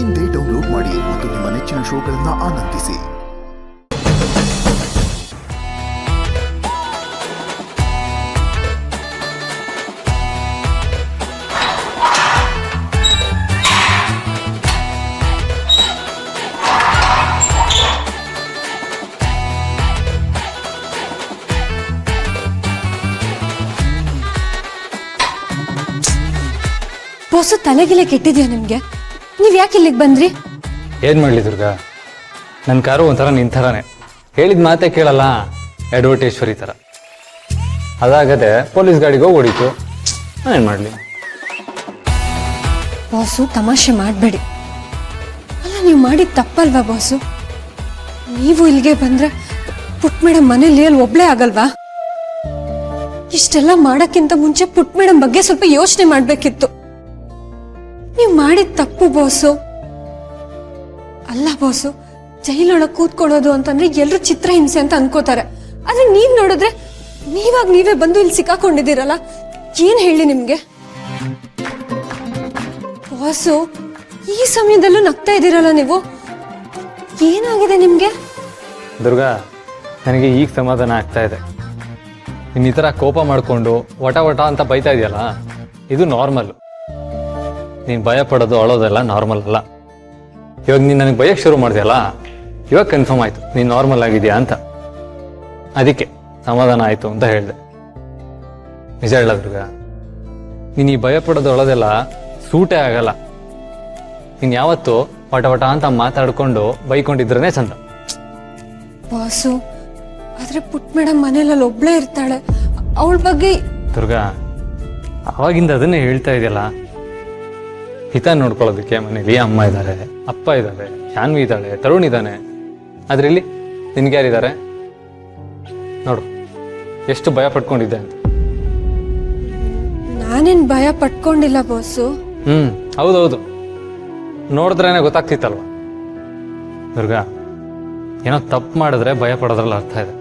ಇಂದೇ ಡೌನ್ಲೋಡ್ ಮಾಡಿ ಮತ್ತು ನಿಮ್ಮ ನೆಚ್ಚಿನ ಶೋಗಳನ್ನು ಆನಂದಿಸಿ. ಬಾಸು ತಲೆಗಿಲೆ ಕೆಟ್ಟಿದ್ಯಾ ನಿಮ್ಗೆ? ನೀವ್ ಯಾಕೆ ಇಲ್ಲಿಗೆ ಬಂದ್ರಿ? ಏನ್ ಮಾಡ್ಲಿ ದುರ್ಗಾ, ನನ್ನ ಕಾರು ಒಂಥರ ನಿನ್ ಥರನೇ, ಹೇಳಿದ ಮಾತೇ ಕೇಳಲ್ಲ, ಅಡ್ವರ್ಟೈಸ್ವರಿ ಥರ. ಅದಾಗದೆ ಪೊಲೀಸ್ ಗಾಡಿಗೆ ಹೋಗಿ ಹೊಡಿತು. ಏನ್ ಮಾಡ್ಲಿ? ಬಾಸು ತಮಾಷೆ ಮಾಡಬೇಡಿ. ಅಲ್ಲ, ನೀವು ಮಾಡಿದ ತಪ್ಪಲ್ವಾ ಬಾಸು? ನೀವು ಇಲ್ಲಿಗೆ ಬಂದ್ರೆ ಪುಟ್ ಮೇಡಮ್ ಮನೇಲಿ ಅಲ್ಲಿ ಒಬ್ಳೇ ಆಗಲ್ವಾ? ಇಷ್ಟೆಲ್ಲ ಮಾಡಕ್ಕಿಂತ ಮುಂಚೆ ಪುಟ್ ಮೇಡಮ್ ಬಗ್ಗೆ ಸ್ವಲ್ಪ ಯೋಚನೆ ಮಾಡ್ಬೇಕಿತ್ತು. ನೀವು ಮಾಡಿದ ತಪ್ಪು ಬಾಸು. ಅಲ್ಲ ಬಾಸು, ಜೈಲೊಳಗೆ ಕೂತ್ಕೊಳ್ಳೋದು ಅಂತಂದ್ರೆ ಎಲ್ರು ಚಿತ್ರಹಿಂಸೆ ಅಂತ ಅನ್ಕೋತಾರೆ. ಆದ್ರೆ ನೀವ್ ನೋಡಿದ್ರೆ ನೀವೇ ಬಂದು ಇಲ್ಲಿ ಸಿಕ್ಕಾಕೊಂಡಿದ್ದೀರಲ್ಲ, ಏನ್ ಹೇಳಿ ನಿಮ್ಗೆ? ಬಾಸು, ಈ ಸಮಯದಲ್ಲೂ ನಗ್ತಾ ಇದ್ದೀರಲ್ಲ ನೀವು, ಏನಾಗಿದೆ ನಿಮ್ಗೆ? ದುರ್ಗಾ, ನನಗೆ ಈಗ ಸಮಾಧಾನ ಆಗ್ತಾ ಇದೆ. ನೀನು ಈ ಥರ ಕೋಪ ಮಾಡಿಕೊಂಡು ವಟ ಅಂತ ಬೈತಾ ಇದೆಯಲ್ಲ, ಇದು ನಾರ್ಮಲ್. ನೀನು ಭಯ ಪಡೋದು ಅಳೋದೆಲ್ಲ ನಾರ್ಮಲ್ ಅಲ್ಲ. ಇವಾಗ ನೀನು ನನಗೆ ಭಯಕ್ಕೆ ಶುರು ಮಾಡಿದೆಯಲ್ಲ, ಇವಾಗ ಕನ್ಫರ್ಮ್ ಆಯಿತು ನೀನು ನಾರ್ಮಲ್ ಆಗಿದೆಯಾ ಅಂತ. ಅದಕ್ಕೆ ಸಮಾಧಾನ ಆಯಿತು ಅಂತ ಹೇಳಿದೆ. ನಿಜ ಹೇಳ ದುರ್ಗಾ, ನೀನು ಈ ಭಯ ಪಡೋದು ಅಳೋದೆಲ್ಲ ಸೂಟೇ ಆಗಲ್ಲ. ನೀನು ಯಾವತ್ತು ವಟ ಅಂತ ಮಾತಾಡ್ಕೊಂಡು ಬೈಕೊಂಡಿದ್ರೇ ಚಂದ. ಬಾಸು, ಆದ್ರೆ ಪುಟ್ ಮೇಡಮ್ ಮನೇಲಿ ಒಬ್ಳೇ ಇರ್ತಾಳೆ, ಅವಳ ಬಗ್ಗೆ. ದುರ್ಗಾ, ಅವಾಗಿಂದ ಅದನ್ನೇ ಹೇಳ್ತಾ ಇದೆಯಲ್ಲ, ಹಿತ ನೋಡ್ಕೊಳ್ಳೋದಕ್ಕೆ ಮನೇಲಿ ಅಮ್ಮ ಇದ್ದಾರೆ, ಅಪ್ಪ ಇದ್ದಾರೆ, ಶಾನ್ವಿ ಇದ್ದಾಳೆ, ತರುಣ್ ಇದ್ದಾನೆ. ಅದ್ರಲ್ಲಿ ನಿನ್ಗ್ಯಾರಿದ್ದಾರೆ ನೋಡು, ಎಷ್ಟು ಭಯ ಪಟ್ಕೊಂಡಿದ್ದೆ ಅಂತ. ನಾನೇನ್ ಭಯ ಪಟ್ಕೊಂಡಿಲ್ಲ ಬಾಸು. ಹೌದೌದು, ನೋಡಿದ್ರೇನೆ ಗೊತ್ತಾಗ್ತಿತ್ತಲ್ವ. ದುರ್ಗಾ, ಏನೋ ತಪ್ಪು ಮಾಡಿದ್ರೆ ಭಯ ಪಡೋದ್ರಲ್ಲಿ ಅರ್ಥ ಇದೆ.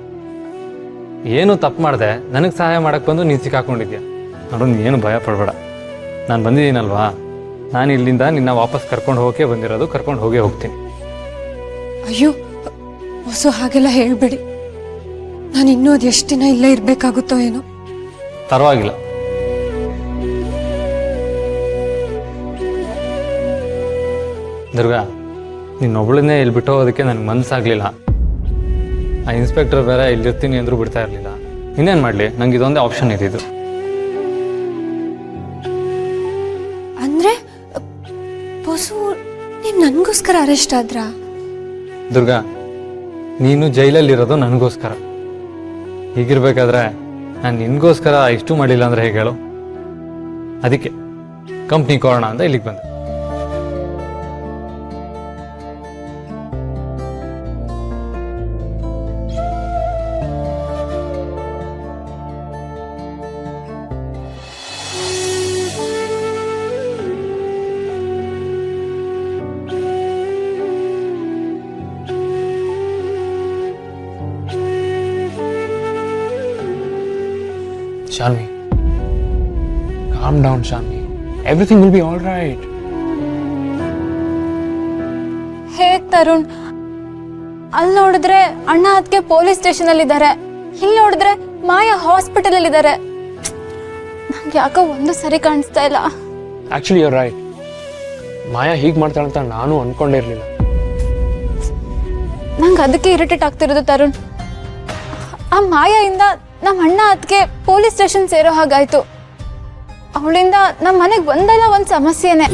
ಏನು ತಪ್ಪು ಮಾಡಿದೆ ನನಗೆ ಸಹಾಯ ಮಾಡಕ್ ಬಂದು ನೀನು ಸಿಕ್ಕಾಕೊಂಡಿದ್ಯಾ ನೋಡು. ನೀನು ಭಯ ಪಡಬೇಡ, ನಾನು ಬಂದಿದ್ದೀನಲ್ವಾ, ನಾನು ಇಲ್ಲಿಂದ ನಿನ್ನ ವಾಪಸ್ ಕರ್ಕೊಂಡು ಹೋಗೇ ಬಂದಿರೋದು, ಕರ್ಕೊಂಡು ಹೋಗೇ ಹೋಗ್ತೀನಿ. ಅಯ್ಯೋ ಬಾಸು, ಹಾಗೆಲ್ಲ ಹೇಳ್ಬೇಡಿ. ನಾನು ಇನ್ನೂ ಅದು ಎಷ್ಟು ದಿನ ಇಲ್ಲೇ ಇರ್ಬೇಕಾಗುತ್ತೋ ಏನೋ. ಪರವಾಗಿಲ್ಲ. ದುರ್ಗಾ, ನಿನ್ನೊಬ್ಳನ್ನೇ ಇಲ್ಲಿ ಬಿಟ್ಟು ಹೋಗೋದಕ್ಕೆ ನನಗೆ ಮನಸ್ಸಾಗಲಿಲ್ಲ. ಆ ಇನ್ಸ್ಪೆಕ್ಟರ್ ಬೇರೆ ಇಲ್ಲಿರ್ತೀನಿ ಅಂದ್ರೂ ಬಿಡ್ತಾ ಇರಲಿಲ್ಲ. ಇನ್ನೇನು ಮಾಡಲಿ, ನಂಗೆ ಇದೊಂದೇ ಆಪ್ಷನ್ ಇದ್ದಿದ್ದು. ಅಂದ್ರೆ ಬಾಸು, ನೀವು ನನಗೋಸ್ಕರ ಅರೆಸ್ಟ್ ಆದ್ರಾ? ದುರ್ಗಾ, ನೀನು ಜೈಲಲ್ಲಿರೋದು ನನಗೋಸ್ಕರ. ಹೀಗಿರ್ಬೇಕಾದ್ರೆ ನಾನು ನಿನಗೋಸ್ಕರ ಇಷ್ಟು ಮಾಡಿಲ್ಲ ಅಂದರೆ ಹೇಗೆ ಹೇಳು? ಅದಕ್ಕೆ ಕಂಪ್ನಿ ಕೊಡೋಣ ಅಂತ ಇಲ್ಲಿಗೆ ಬಂದೆ. Shalvi, calm down, Shalvi. Everything will be all right. ಹೇ ತರುಣ್, ಅಲ್ಲಿ ನೋಡಿದ್ರೆ ಅಣ್ಣ ಅದಕ್ಕೆ ಪೊಲೀಸ್ ಸ್ಟೇಷನ್ ಅಲ್ಲಿ ಇದ್ದಾರೆ, ಇಲ್ಲಿ ನೋಡಿದ್ರೆ ಮಾಯಾ ಹಾಸ್ಪಿಟಲ್ ಅಲ್ಲಿ ಇದ್ದಾರೆ. ನಂಗೆ ಯಾಕೋ ಒಂದು ಸರಿ ಕಾಣಿಸ್ತಾ ಇಲ್ಲ. Actually, you're right. ಮಾಯಾ ಹೀಗೆ ಮಾಡ್ತಾಳಂತ ನಾನು ಅನ್ಕೊಂಡಿರ್ಲಿಲ್ಲ. ನಂಗೆ ಅದಕ್ಕೆ ಇರಿಟೇಟ್ ಆಗ್ತಿರೋದು ತರುಣ್. ಆ ಮಾಯಾಯಿಂದ ನಮ್ಮ ಅಣ್ಣ ಅದಕ್ಕೆ ಪೊಲೀಸ್ ಸ್ಟೇಷನ್ ಸೇರೋ ಹಾಗಾಯ್ತು. ಅವಳಿಂದ ನಮ್ಮ ಮನೆಗೆ ಒಂದಲ್ಲ ಒಂದು ಸಮಸ್ಯೆನೆ.